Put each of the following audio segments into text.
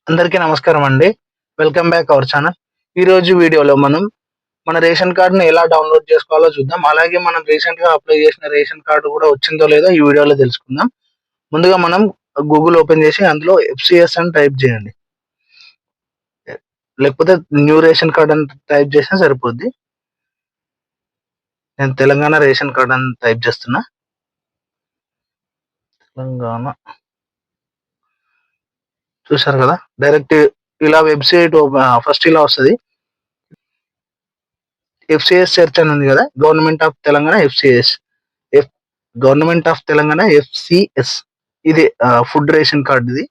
అందరికీ నమస్కారం అండి. Welcome back our channel. ఈరోజు వీడియోలో మనం మన రేషన్ కార్డ్‌ని ఎలా డౌన్‌లోడ్ చేసుకోవాలో చూద్దాం. అలాగే మనం రీసెంట్‌గా అప్లై చేసిన రేషన్ కార్డ్ కూడా వచ్చిందో లేదో ఈ వీడియోలో తెలుసుకుందాం. ముందుగా మనం గూగుల్ ఓపెన్ చేసి అందులో ఎఫ్‌సీఎస్ అని టైప్ చేయండి. లేకపోతే న్యూ రేషన్ కార్డ్ అని టైప్ చేసినా సరిపోద్ది. నేను తెలంగాణ రేషన్ కార్డ్ అని టైప్ చేస్తున్నా. తెలంగాణ చూసారు కదా! డైరెక్ట్ ఇలా వెబ్‌సైట్ ఫస్ట్ ఇలా వస్తది. ఎఫ్‌సీఎస్ సెర్చ్ అని ఉంది కదా! Government of Telangana FCS. F government of Telangana FCS. ఇది ఫుడ్ రేషన్ కార్డ్ ఇది.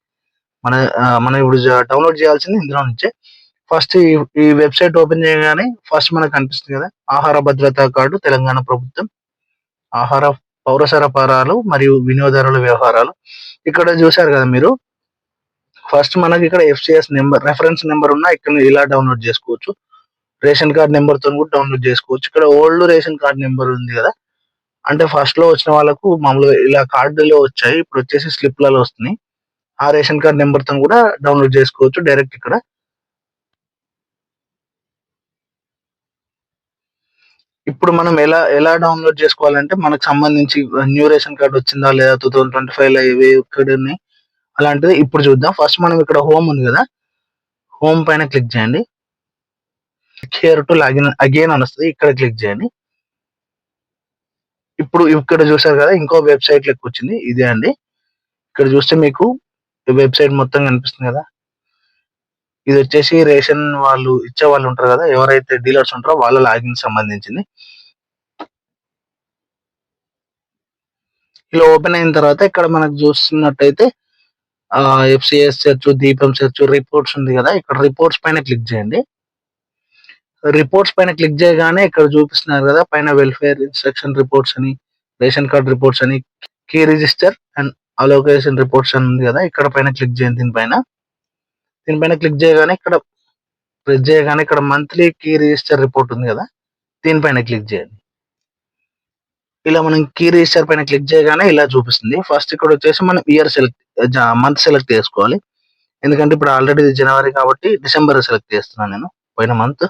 మనం ఇప్పుడు డౌన్‌లోడ్ చేయాల్సింది ఇందులో నుంచే. ఫస్ట్ ఈ వెబ్‌సైట్ ఓపెన్ చేయగానే ఫస్ట్ మనకు కనిపిస్తుంది కదా! ఆహార భద్రతా కార్డు తెలంగాణ ప్రభుత్వం. ఆహార, పౌర సరఫరాలు మరియు వినియోగదారుల వ్యవహారాలు. ఇక్కడ చూసారు కదా మీరు. ఫస్ట్ మనకి ఇక్కడ ఎఫ్‌సీఎస్ నంబర్, రిఫరెన్స్ నంబర్ ఉన్న ఇక్కడ ఇలా డౌన్‌లోడ్ చేసుకోవచ్చు. రేషన్ కార్డ్ నంబర్‌తోని కూడా డౌన్‌లోడ్ చేసుకోవచ్చు. ఇక్కడ ఓల్డ్ రేషన్ కార్డ్ నంబర్ ఉంది కదా! అంటే ఫస్ట్‌లో వచ్చిన వాళ్ళకు మామూలుగా ఇలా కార్డులో వచ్చాయి. ఇప్పుడు వచ్చేసి స్లిప్‌లలో వస్తున్నాయి. ఆ రేషన్ కార్డ్ నంబర్‌తోని కూడా డౌన్‌లోడ్ చేసుకోవచ్చు డైరెక్ట్ ఇక్కడ. ఇప్పుడు మనం ఎలా డౌన్‌లోడ్ చేసుకోవాలంటే మనకు సంబంధించి న్యూ రేషన్ కార్డ్ వచ్చిందా లేదా 2025లో ఇవి ఎక్కడున్నాయి అలాంటిది ఇప్పుడు చూద్దాం. ఫస్ట్ మనం ఇక్కడ హోమ్ ఉంది కదా! హోమ్ పైన క్లిక్ చేయండి. హియర్ టు లాగిన్ అగైన్ అని వస్తది. ఇక్కడ క్లిక్ చేయండి. ఇప్పుడు ఇక్కడ చూసారు కదా! ఇంకో వెబ్‌సైట్ లెక్కొచ్చింది. ఇదే అండి. ఇక్కడ చూస్తే మీకు వెబ్‌సైట్ మొత్తం కనిపిస్తుంది కదా! ఇదొచ్చేసి రేషన్ వాళ్ళు ఇచ్చేవాళ్ళు ఉంటారు కదా! ఎవరైతే డీలర్స్ ఉంటారో వాళ్ళ లాగిన్‌కి సంబంధించింది. ఇలా ఓపెన్ అయిన తర్వాత ఇక్కడ మనకు చూస్తున్నట్టయితే ఎఫ్‌సీఎస్ సెర్చ్, దీపం సెర్చ్, రిపోర్ట్స్ ఉంది కదా! ఇక్కడ రిపోర్ట్స్ పైన క్లిక్ చేయండి. రిపోర్ట్స్ పైన క్లిక్ చేయగానే ఇక్కడ చూపిస్తున్నారు కదా! పైన వెల్‌ఫేర్ ఇన్‌స్ట్రక్షన్ రిపోర్ట్స్ అని, రేషన్ కార్డ్ రిపోర్ట్స్ అని, key register and allocation reports అని ఉంది కదా! ఇక్కడ పైన క్లిక్ చేయండి దీనిపైన. దీనిపైన క్లిక్ చేయగానే ఇక్కడ ప్రెస్ చేయగానే ఇక్కడ మంత్లీ కీ రిజిస్టర్ రిపోర్ట్ ఉంది కదా! దీనిపైన క్లిక్ చేయండి. ఇలా మనం కీ రిజిస్టర్ పైన క్లిక్ చేయగానే ఇలా చూపిస్తుంది. ఫస్ట్ ఇక్కడొచ్చేసి మనం మంత్ సెలెక్ట్ చేసుకోవాలి. ఎందుకంటే ఇప్పుడు ఆల్రెడీ ఇది జనవరి కాబట్టి డిసెంబర్ సెలెక్ట్ చేస్తున్నాను నేను. పోయిన మంత్.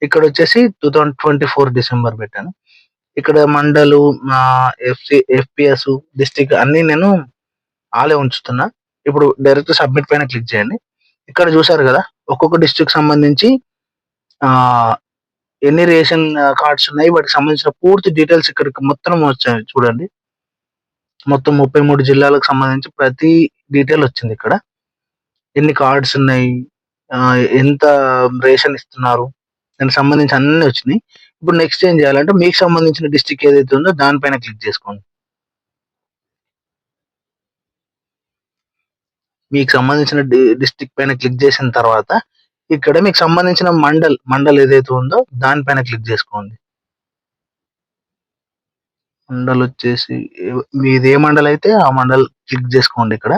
ఇక్కడొచ్చేసి 2024 డిసెంబర్ పెట్టాను. ఇక్కడ మండలు, ఎఫ్‌పిఎస్, డిస్ట్రిక్ట్ అన్నీ నేను ఆలే ఉంచుతున్నా. ఇప్పుడు డైరెక్ట్ సబ్మిట్ పైన క్లిక్ చేయండి. ఇక్కడ చూసారు కదా! ఒక్కొక్క డిస్ట్రిక్ట్‌కి సంబంధించి ఆహ్, ఎన్ని రేషన్ కార్డ్స్ ఉన్నాయి. వాటికి సంబంధించిన పూర్తి డీటెయిల్స్ ఇక్కడికి మొత్తం వచ్చాయి చూడండి. మొత్తం 33 జిల్లాలకు సంబంధించి ప్రతి డీటెయిల్ వచ్చిందిక్కడ. ఎన్ని కార్డ్స్ ఉన్నాయి, ఎంత రేషన్ ఇస్తున్నారు, దానికి సంబంధించి అన్నీ వచ్చినాయి. ఇప్పుడు నెక్స్ట్ ఏం చేయాలంటే మీకు సంబంధించిన డిస్ట్రిక్ట్ ఏదైతే ఉందో దానిపైన క్లిక్ చేసుకోండి. మీకు సంబంధించిన డిస్ట్రిక్ట్ పైన క్లిక్ చేసిన తర్వాత ఇక్కడ మీకు సంబంధించిన మండల్ ఏదైతే ఉందో దానిపైన క్లిక్ చేసుకోండి. మండల్ వచ్చేసి మీది ఏ మండల్ అయితే ఆ మండల్ క్లిక్ చేసుకోండి ఇక్కడ.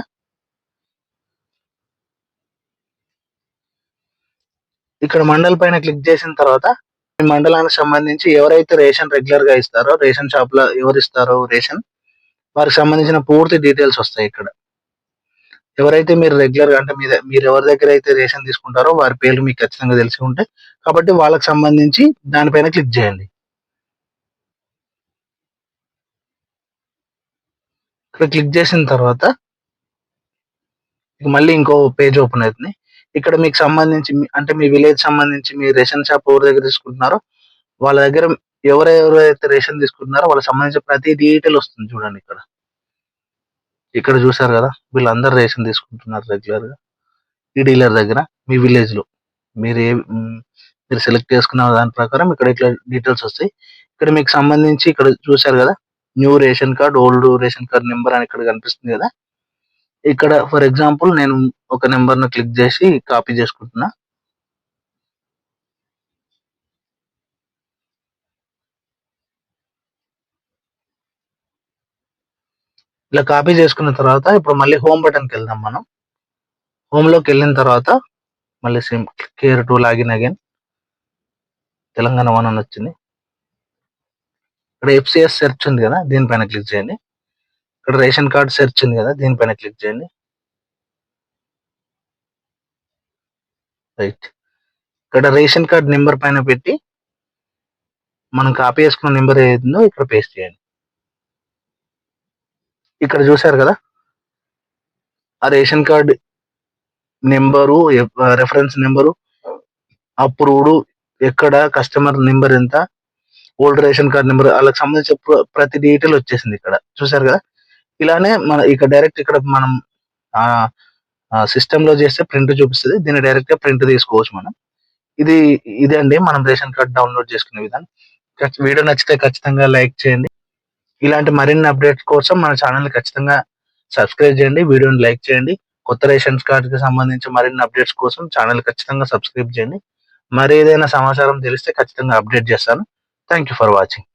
ఇక్కడ మండల్ పైన క్లిక్ చేసిన తర్వాత మీ మండలానికి సంబంధించి ఎవరైతే రేషన్ రెగ్యులర్ గా ఇస్తారో, రేషన్ షాప్ లో ఎవరు ఇస్తారో రేషన్, వారికి సంబంధించిన పూర్తి డీటెయిల్స్ వస్తాయి ఇక్కడ. ఎవరైతే మీరు రెగ్యులర్ గా అంటే మీరు ఎవరి దగ్గర అయితే రేషన్ తీసుకుంటారో వారి పేర్లు మీకు ఖచ్చితంగా తెలిసి ఉంటాయి. కాబట్టి వాళ్ళకి సంబంధించి దానిపైన క్లిక్ చేయండి. ఇక్కడ క్లిక్ చేసిన తర్వాత మళ్ళీ ఇంకో పేజ్ ఓపెన్ అవుతుంది. ఇక్కడ మీకు సంబంధించి అంటే మీ విలేజ్ సంబంధించి మీ రేషన్ షాప్ ఎవరి దగ్గర తీసుకుంటున్నారో వాళ్ళ దగ్గర ఎవరెవరైతే రేషన్ తీసుకుంటున్నారో వాళ్ళకి సంబంధించిన ప్రతి డీటెయిల్ వస్తుంది చూడండి ఇక్కడ. ఇక్కడ చూసారు కదా! వీళ్ళందరూ రేషన్ తీసుకుంటున్నారు రెగ్యులర్‌గా. ఈ డీలర్ దగ్గర మీ విలేజ్‌లో. మీరు ఏ హ్మ్. మీరు సెలెక్ట్ చేసుకున్న దాని ప్రకారం ఇక్కడ ఇట్లా డీటెయిల్స్ వస్తాయి. ఇక్కడ మీకు సంబంధించి ఇక్కడ చూసారు కదా! New ration card, old ration card number అని ఇక్కడ కనిపిస్తుంది కదా! ఇక్కడ ఫర్ ఎగ్జాంపుల్ నేను ఒక నంబర్‌ని క్లిక్ చేసి కాపీ చేసుకుంటున్నా. ఇలా కాపీ చేసుకున్న తర్వాత ఇప్పుడు మళ్ళీ హోమ్ బటన్‌కెళ్దాం మనం. హోమ్‌లోకెళ్ళిన తర్వాత మళ్ళీ same here to login again Telangana one అని వచ్చింది. ఇక్కడ ఎఫ్‌సీఎస్ సెర్చ్ ఉంది కదా! దీనిపైన క్లిక్ చేయండి. ఇక్కడ రేషన్ కార్డ్ సెర్చ్ ఉంది కదా! దీనిపైన క్లిక్ చేయండి. రైట్. ఇక్కడ రేషన్ కార్డ్ నెంబర్ పైన పెట్టి మనం కాపీ చేసుకున్న నెంబర్ ఏదో ఇక్కడ పేస్ట్ చేయండి. ఇక్కడ చూసారు కదా, ఆ ration card number, reference number, approved, ఎక్కడ, కస్టమర్ నెంబర్ ఎంత, ఓల్డ్ రేషన్ కార్డ్ నెంబర్, వాళ్ళకి సంబంధించిన ప్రతి డీటెయిల్ వచ్చేసింది ఇక్కడ. చూసారు కదా, ఇలానే మన ఇక్కడ డైరెక్ట్ ఇక్కడ మనం సిస్టమ్ లో చేస్తే ప్రింట్ చూపిస్తుంది. దీన్ని డైరెక్ట్ గా ప్రింట్ తీసుకోవచ్చు మనం. ఇదే అండి మనం రేషన్ కార్డ్ డౌన్లోడ్ చేసుకునే విధానం. వీడియో నచ్చితే ఖచ్చితంగా లైక్ చేయండి. ఇలాంటి మరిన్ని అప్డేట్స్ కోసం మన ఛానల్ ని ఖచ్చితంగా సబ్స్క్రైబ్ చేయండి, వీడియోని లైక్ చేయండి. కొత్త రేషన్ కార్డ్ కి సంబంధించి మరిన్ని అప్డేట్స్ కోసం ఛానల్ ఖచ్చితంగా సబ్స్క్రైబ్ చేయండి. మరి ఏదైనా సమాచారం తెలిస్తే ఖచ్చితంగా అప్డేట్ చేస్తాను. Thank you for watching.